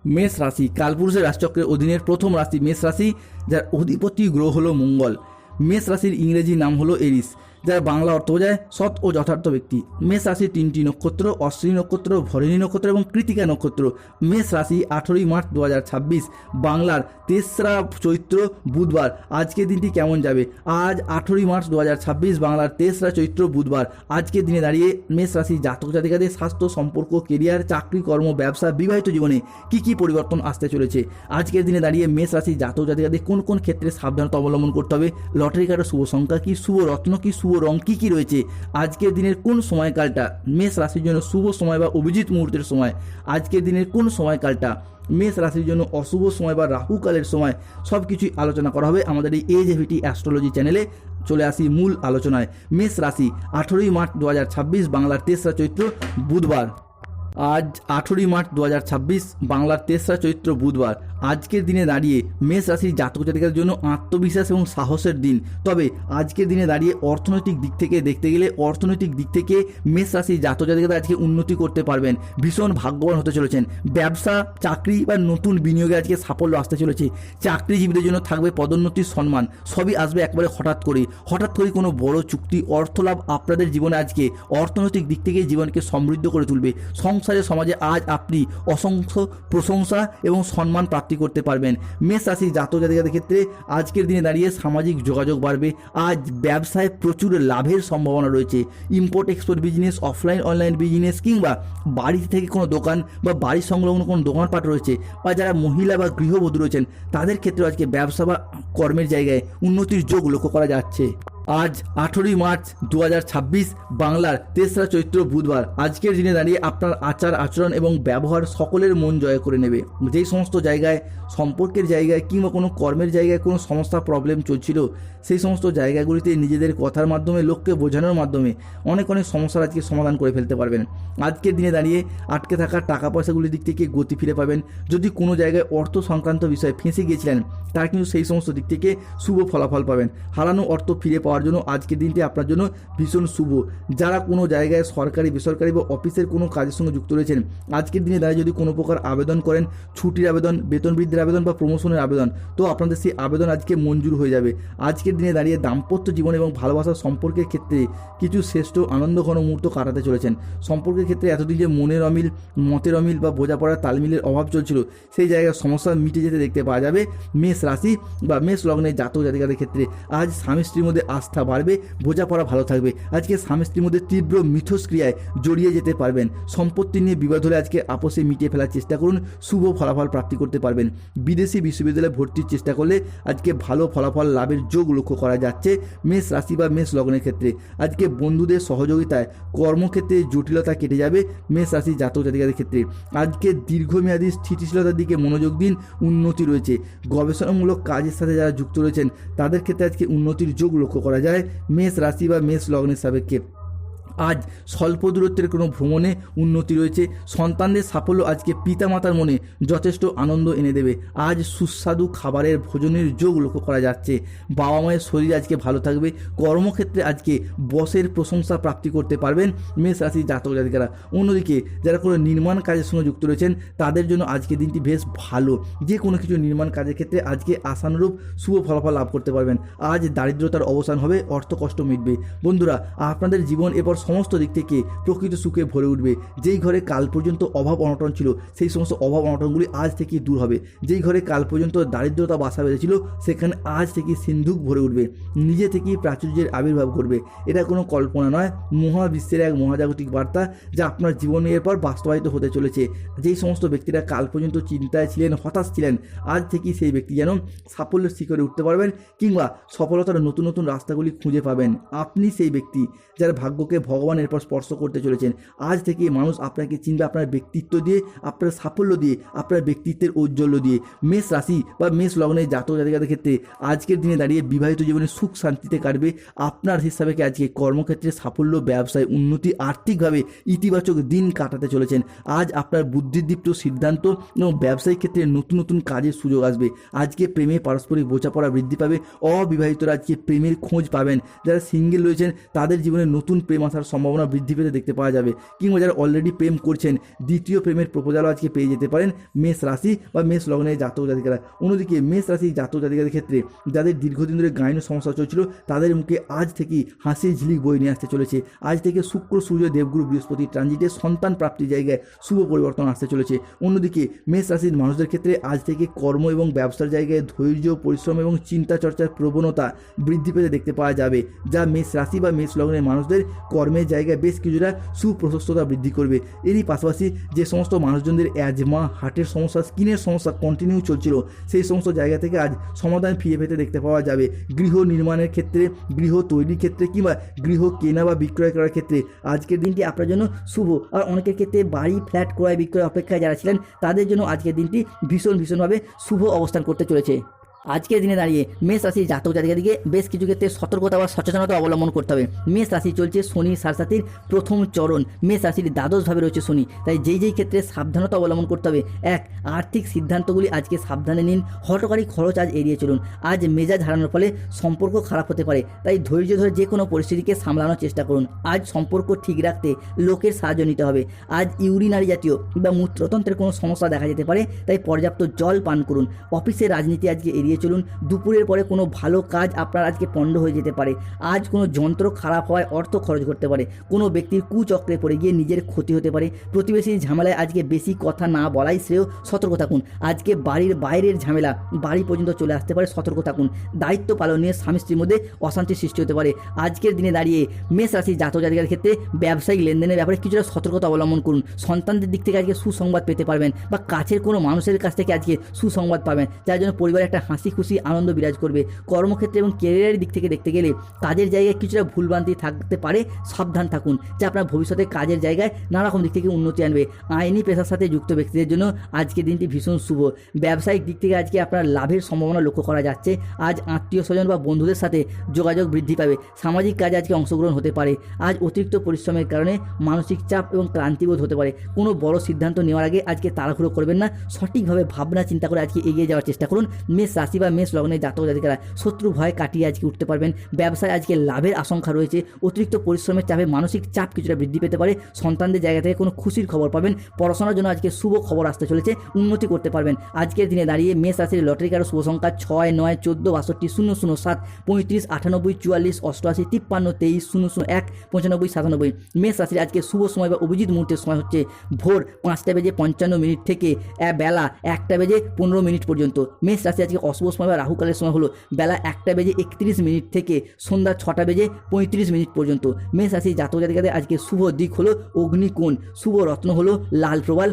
মেষ রাশি কালপুরুষের রাশিচক্রের অধীনের প্রথম রাশি মেষ রাশি, যার অধিপতি গ্রহ হলো মঙ্গল। মেষ রাশির ইংরেজি নাম হলো এরিস, যার বাংলা অর্থ বোঝায় সৎ ও যথার্থ ব্যক্তি। মেষ রাশির 3টি নক্ষত্র অশ্বিনী নক্ষত্র, ভরণী নক্ষত্র এবং কৃতিকা নক্ষত্র। মেষ রাশি 18ই মার্চ 2026 বাংলার 3রা চৈত্র বুধবার। আজকের দিনটি কেমন যাবে? আজ 18ই মার্চ 2026 বাংলার 3রা চৈত্র বুধবার। আজকের দিনে দাঁড়িয়ে মেষ রাশি জাতক জাতিকাদের স্বাস্থ্য, সম্পর্ক, কেরিয়ার, চাকরি, কর্ম, ব্যবসা, বিবাহিত জীবনে কি কি পরিবর্তন আসতে চলেছে? আজকের দিনে দাঁড়িয়ে মেষ রাশি জাতক জাতিকাদের কোন কোন ক্ষেত্রে সাবধানতা অবলম্বন করতে হবে? লটারি কাটার শুভ সংখ্যা কি, শুভ রত্ন কি, শুভ রং কি কি রয়েছে? আজকের দিনের কোন সময়কালটা মেষ রাশির জন্য শুভ সময় বা অভিজিৎ মুহূর্তের সময়? আজকের দিনের কোন সময়কালটা মেষ রাশির জন্য অশুভ সময় বা রাহুকালের সময়? সব কিছুই আলোচনা করা হবে আমাদের এই AJVT অ্যাস্ট্রোলজি চ্যানেলে। চলে আসি মূল আলোচনায়। মেষ রাশি 18ই মার্চ 2026 বাংলার 3রা চৈত্র বুধবার। আজ 18ই মার্চ 2026 বাংলার 3রা চৈত্র বুধবার। আজকের দিনে দাঁড়িয়ে মেষ রাশির জাতক জাতিকাদের জন্য আত্মবিশ্বাস এবং সাহসের দিন। তবে আজকের দিনে দাঁড়িয়ে অর্থনৈতিক দিক থেকে দেখতে গেলে অর্থনৈতিক দিক থেকে মেষ রাশির জাতক জাতিকারা আজকে উন্নতি করতে পারবেন, ভীষণ ভাগ্যবান হতে চলেছেন। ব্যবসা, চাকরি বা নতুন বিনিয়োগে আজকে সাফল্য আসতে চলেছে। চাকরিজীবীদের জন্য থাকবে পদোন্নতির সম্মান, সবই আসবে একবারে হঠাৎ করে কোনো বড় চুক্তি, অর্থলাভ আপনাদের জীবনে আজকে অর্থনৈতিক দিক থেকে জীবনকে সমৃদ্ধ করে তুলবে। সংসারে সমাজে আজ আপনি অসংখ্য প্রশংসা এবং সম্মান প্রাপ্তি করতে পারবেন। মেষ রাশির জাতক জাতিকাদের ক্ষেত্রে আজকের দিনে দাঁড়িয়ে সামাজিক যোগাযোগ বাড়বে। আজ ব্যবসায় প্রচুর লাভের সম্ভাবনা রয়েছে। Import export business, offline online business কিংবা বাড়ি থেকে কোনো দোকান বা বাড়ি সংলগ্ন কোনো দোকানপাট রয়েছে বা যারা মহিলা বা গৃহবধূ রয়েছেন তাদের ক্ষেত্রে আজকে ব্যবসা বা কর্মের জায়গায় উন্নতির যোগ লক্ষ্য করা যাচ্ছে। আজ 18ই মার্চ 2026 বাংলার 3রা চৈত্র বুধবার। আজকের দিনে দাঁড়িয়ে আপনার আচার আচরণ এবং ব্যবহার সকলের মন জয় করে নেবে। যেই সমস্ত জায়গায় সম্পর্কের জায়গায় কিংবা কোনো কর্মের জায়গায় কোনো সমস্যা প্রবলেম চলছিল, সেই সমস্ত জায়গাগুলিতে নিজেদের কথার মাধ্যমে লোককে বোঝানোর মাধ্যমে অনেক সমস্যার আজকে সমাধান করে ফেলতে পারবেন। আজকের দিনে দাঁড়িয়ে আটকে থাকা টাকা পয়সাগুলির দিক থেকে গতি ফিরে পাবেন। যদি কোনো জায়গায় অর্থ সংক্রান্ত বিষয়ে ফেঁসে গিয়েছিলেন তার কিন্তু সেই সমস্ত দিক থেকে শুভ ফলাফল পাবেন। হারানো অর্থ ফিরে পাওয়ার জন্য আজকের দিনটি আপনার জন্য ভীষণ শুভ। যারা কোনো জায়গায় সরকারি বেসরকারি বা অফিসের কোনো কাজের সঙ্গে যুক্ত রয়েছেন, আজকের দিনে দাঁড়িয়ে যদি কোনো প্রকার আবেদন করেন, ছুটির আবেদন, বেতন বৃদ্ধির আবেদন বা প্রমোশনের আবেদন, তো আপনাদের সেই আবেদন আজকে মঞ্জুর হয়ে যাবে। আজকের দিনে দাঁড়িয়ে দাম্পত্য জীবন এবং ভালোবাসার সম্পর্কের ক্ষেত্রে কিছু শ্রেষ্ঠ আনন্দঘন মুহূর্ত কাটাতে চলেছেন। সম্পর্কের ক্ষেত্রে এতদিন যে মনের অমিল, মতের অমিল বা বোঝাপড়ার তালমিলের অভাব চলছিল, সেই জায়গায় সমস্যা মিটে যেতে দেখতে পাওয়া যাবে মেষ রাশি বা মেষ লগ্নের জাতক জাতিকাদের ক্ষেত্রে। আজ স্বামী স্ত্রীর মধ্যে আস্থা বাড়বে, বোঝাপড়া ভালো থাকবে। আজকে স্বামী স্ত্রীর মধ্যে তীব্র মিথস্ক্রিয়ায় জড়িয়ে যেতে পারবেন। সম্পত্তি নিয়ে বিবাদ হলে আজকে আপোষে মিটিয়ে ফেলার চেষ্টা করুন, শুভ ফলাফল প্রাপ্তি করতে পারবেন। বিদেশি বিশ্ববিদ্যালয়ে ভর্তির চেষ্টা করলে আজকে ভালো ফলাফল লাভের যোগ লক্ষ্য করা যাচ্ছে মেষ রাশি বা মেষ লগ্নের ক্ষেত্রে। আজকে বন্ধুদের সহযোগিতায় কর্মক্ষেত্রে জটিলতা কেটে যাবে মেষ রাশি জাতক জাতিকাদের ক্ষেত্রে। আজকে দীর্ঘমেয়াদী স্থিতিশীলতার দিকে মনোযোগ দিন, উন্নতি রয়েছে। গবেষণামূলক কাজের সাথে যারা যুক্ত রয়েছেন তাদের ক্ষেত্রে আজকে উন্নতির যোগ লক্ষ্য করা যায় মেষ রাশি বা মেষ লগ্নের সাপেক্ষে। আজ স্বল্প দূরত্বের কোনো ভ্রমণে উন্নতি রয়েছে। সন্তানদের সাফল্য আজকে পিতামাতার মনে যথেষ্ট আনন্দ এনে দেবে। আজ সুস্বাদু খাবারের ভোজনের যোগ লক্ষ্য করা যাচ্ছে। বাবা মায়ের শরীর আজকে ভালো থাকবে। কর্মক্ষেত্রে আজকে বসের প্রশংসা প্রাপ্তি করতে পারবেন মেষ রাশির জাতক জাতিকারা। অন্যদিকে যারা কোনো নির্মাণ কাজের সঙ্গে যুক্ত রয়েছেন তাদের জন্য আজকে দিনটি বেশ ভালো। যে কোনো কিছু নির্মাণ কাজের ক্ষেত্রে আজকে আশানুরূপ শুভ ফলাফল লাভ করতে পারবেন। আজ দারিদ্রতার অবসান হবে, অর্থকষ্ট মিটবে। বন্ধুরা, আপনাদের জীবন এরপর সমস্ত দিক থেকে প্রকৃত সুখে ভরে উঠবে। যেই ঘরে কাল পর্যন্ত অভাব অনটন ছিল সেই সমস্ত অভাব অনটনগুলি আজ থেকে দূর হবে। যেই ঘরে কাল পর্যন্ত দারিদ্রতা বাসা বেঁধেছিল সেখানে আজ থেকে সিন্ধুক ভরে উঠবে, নিজে থেকেই প্রাচুর্যের আবির্ভাব করবে। এটা কোনো কল্পনা নয়, মহাবিশ্বের এক মহাজাগতিক বার্তা যা আপনার জীবনে এরপর বাস্তবায়িত হতে চলেছে। যেই সমস্ত ব্যক্তিরা কাল পর্যন্ত চিন্তায় ছিলেন, হতাশ ছিলেন, আজ থেকেই সেই ব্যক্তি যেন সাফল্যের শিখরে উঠতে পারবেন কিংবা সফলতার নতুন নতুন রাস্তাগুলি খুঁজে পাবেন। আপনি সেই ব্যক্তি যার ভাগ্যকে ভগবান এরপর স্পর্শ করতে চলেছেন। আজ থেকে মানুষ আপনাকে চিনবে আপনার ব্যক্তিত্ব দিয়ে, আপনার সাফল্য দিয়ে, আপনার ব্যক্তিত্বের ঔজ্জ্বল্য দিয়ে। মেষ রাশি বা মেষ লগ্নের জাতক জাতিকাদের ক্ষেত্রে আজকের দিনে দাঁড়িয়ে বিবাহিত জীবনে সুখ শান্তিতে কাটবে। আপনার হিসাবে আজকে কর্মক্ষেত্রে সাফল্য, ব্যবসায় উন্নতি, আর্থিকভাবে ইতিবাচক দিন কাটাতে চলেছেন। আজ আপনার বুদ্ধিদীপ্ত সিদ্ধান্ত এবং ব্যবসায়িক ক্ষেত্রে নতুন নতুন কাজের সুযোগ আসবে। আজকে প্রেমে পারস্পরিক বোঝাপড়া বৃদ্ধি পাবে। অবিবাহিতরা আজকে প্রেমের খোঁজ পাবেন। যারা সিঙ্গেল রয়েছেন তাদের জীবনে নতুন প্রেম আসার আসার সম্ভাবনা বৃদ্ধি পেতে দেখতে পাওয়া যাবে। কিংবা যারা অলরেডি প্রেম করছেন, দ্বিতীয় প্রেমের প্রপোজালও আজকে পেয়ে যেতে পারেন মেষ রাশি বা মেষ লগ্নের জাতক জাতিকারা। অন্যদিকে মেষ রাশির জাতক জাতিকাদের ক্ষেত্রে যাদের দীর্ঘদিন ধরে গাইনো সমস্যা চলছিল, তাদের মুখে আজ থেকেই হাসির ঝিলিক বয়ে নিয়ে আসতে চলেছে। আজ থেকে শুক্র, সূর্য, দেবগুরু, বৃহস্পতি ট্রানজিটে সন্তান প্রাপ্তির জায়গায় শুভ পরিবর্তন আসতে চলেছে। অন্যদিকে মেষ রাশির মানুষদের ক্ষেত্রে আজ থেকে কর্ম এবং ব্যবসার জায়গায় ধৈর্য, পরিশ্রম এবং চিন্তা চর্চার প্রবণতা বৃদ্ধি পেতে দেখতে পাওয়া যাবে, যা মেষ রাশি বা মেষ লগ্নের মানুষদের কর্মের জায়গায় বেশ কিছুটা সুপ্রশস্ততা বৃদ্ধি করবে। এরই পাশাপাশি যে সমস্ত মানুষজনদের অ্যাজমা, হার্টের সমস্যা, স্কিনের সমস্যা কন্টিনিউ চলছিল, সেই সমস্ত জায়গা থেকে আজ সমাধান ফিরে পেতে দেখতে পাওয়া যাবে। গৃহ নির্মাণের ক্ষেত্রে, গৃহ তৈরির ক্ষেত্রে কিংবা গৃহ কেনা বা বিক্রয় করার ক্ষেত্রে আজকের দিনটি আপনার জন্য শুভ। আর অনেকের ক্ষেত্রে বাড়ি, ফ্ল্যাট ক্রয় বিক্রয় অপেক্ষায় যারা ছিলেন, তাদের জন্য আজকের দিনটি ভীষণভাবে শুভ অবস্থান করতে চলেছে। আজকের দিনে দাঁড়িয়ে মেষ রাশির জাতক জাতিকাদেরকে বেশ কিছু ক্ষেত্রে সতর্কতা বা সচেতনতা অবলম্বন করতে হবে। মেষ রাশি চলছে শনির সাড়সাতির প্রথম চরণ, মেষ রাশির দ্বাদশভাবে রয়েছে শনি, তাই যেই ক্ষেত্রে সাবধানতা অবলম্বন করতে হবে। এক, আর্থিক সিদ্ধান্তগুলি আজকে সাবধানে নিন। হঠকারী খরচ আজ এড়িয়ে চলুন। আজ মেজাজ হারানোর ফলে সম্পর্ক খারাপ হতে পারে, তাই ধৈর্য ধরে যে কোনো পরিস্থিতিকে সামলানোর চেষ্টা করুন। আজ সম্পর্ক ঠিক রাখতে লোকের সাহায্য নিতে হবে। আজ ইউরিনারি জাতীয় বা মূত্রতন্ত্রের কোনো সমস্যা দেখা যেতে পারে, তাই পর্যাপ্ত জল পান করুন। অফিসের রাজনীতি আজকে এড়িয়ে চলুন। দুপুরের পরে কোনো ভালো কাজ আপনার আজকে পণ্ড হয়ে যেতে পারে। আজ কোনো যন্ত্র খারাপ হওয়ায় অর্থ খরচ করতে পারে। কোনো ব্যক্তির কুচক্রে পড়ে গিয়ে নিজের ক্ষতি হতে পারে। প্রতিবেশীর ঝামেলায় আজকে বেশি কথা না বলাই শ্রেয়, সতর্ক থাকুন। আজকে বাড়ির বাইরের ঝামেলা বাড়ি পর্যন্ত চলে আসতে পারে, সতর্ক থাকুন। দায়িত্ব পালন নিয়ে স্বামী স্ত্রীর মধ্যে অশান্তির সৃষ্টি হতে পারে। আজকের দিনে দাঁড়িয়ে মেষ রাশির জাতক জাতিকার ক্ষেত্রে ব্যবসায়িক লেনদেনের ব্যাপারে কিছুটা সতর্কতা অবলম্বন করুন। সন্তানদের দিক থেকে আজকে সুসংবাদ পেতে পারবেন বা কাছের কোনো মানুষের কাছ থেকে আজকে সুসংবাদ পাবেন, যার জন্য পরিবারে একটা হাসি খুশি আনন্দ বিরাজ করবে। কর্মক্ষেত্রে এবং ক্যারিয়ারের দিক থেকে দেখতে গেলে কাজের জায়গায় কিছুটা ভুলভ্রান্তি থাকতে পারে, সাবধান থাকুন, যা আপনার ভবিষ্যতে কাজের জায়গায় নানা রকম দিক থেকে উন্নতি আনবে। আইনি পেশার সাথে যুক্ত ব্যক্তিদের জন্য আজকের দিনটি ভীষণ শুভ। ব্যবসায়িক দিক থেকে আজকে আপনার লাভের সম্ভাবনা লক্ষ্য করা যাচ্ছে। আজ আত্মীয় স্বজন বা বন্ধুদের সাথে যোগাযোগ বৃদ্ধি পাবে। সামাজিক কাজে আজকে অংশগ্রহণ হতে পারে। আজ অতিরিক্ত পরিশ্রমের কারণে মানসিক চাপ এবং ক্লান্তিবোধ হতে পারে। কোনো বড় সিদ্ধান্ত নেওয়ার আগে আজকে তাড়াহুড়ো করবেন না, সঠিকভাবে ভাবনা চিন্তা করে আজকে এগিয়ে যাওয়ার চেষ্টা করুন। মেষ রাশি বা মেষ লগ্নের জাতক জাতিকারা শত্রু ভয় কাটিয়ে আজকে উঠতে পারবেন। ব্যবসায় আজকে লাভের আশঙ্কা রয়েছে। অতিরিক্ত পরিশ্রমের চাপে মানসিক চাপ কিছুটা বৃদ্ধি পেতে পারে। সন্তানদের জায়গা থেকে কোনো খুশির খবর পাবেন। পড়াশোনার জন্য আজকে শুভ খবর আসতে চলেছে, উন্নতি করতে পারবেন। আজকের দিনে দাঁড়িয়ে মেষ রাশির লটারি কারো শুভ সংখ্যা 6, 9, 14, 62, 00, 7, 35, 98, 44, 88, 53, 23, 00, 1, 95, 97। মেষ রাশির আজকে শুভ সময় বা অভিজিৎ মুহূর্তের সময় হচ্ছে ভোর 5:55 থেকে বেলা 1:15 পর্যন্ত। মেষ রাশি আজকে অশুভ সময় বা রাহুকালের সময় হলো বেলা 1:31 থেকে সন্ধ্যা 6:35 পর্যন্ত। মেষ রাশির জাতক জাতিকাদের আজকে শুভ দিক হলো অগ্নিকোণ, শুভ রত্ন হলো লাল প্রবাল।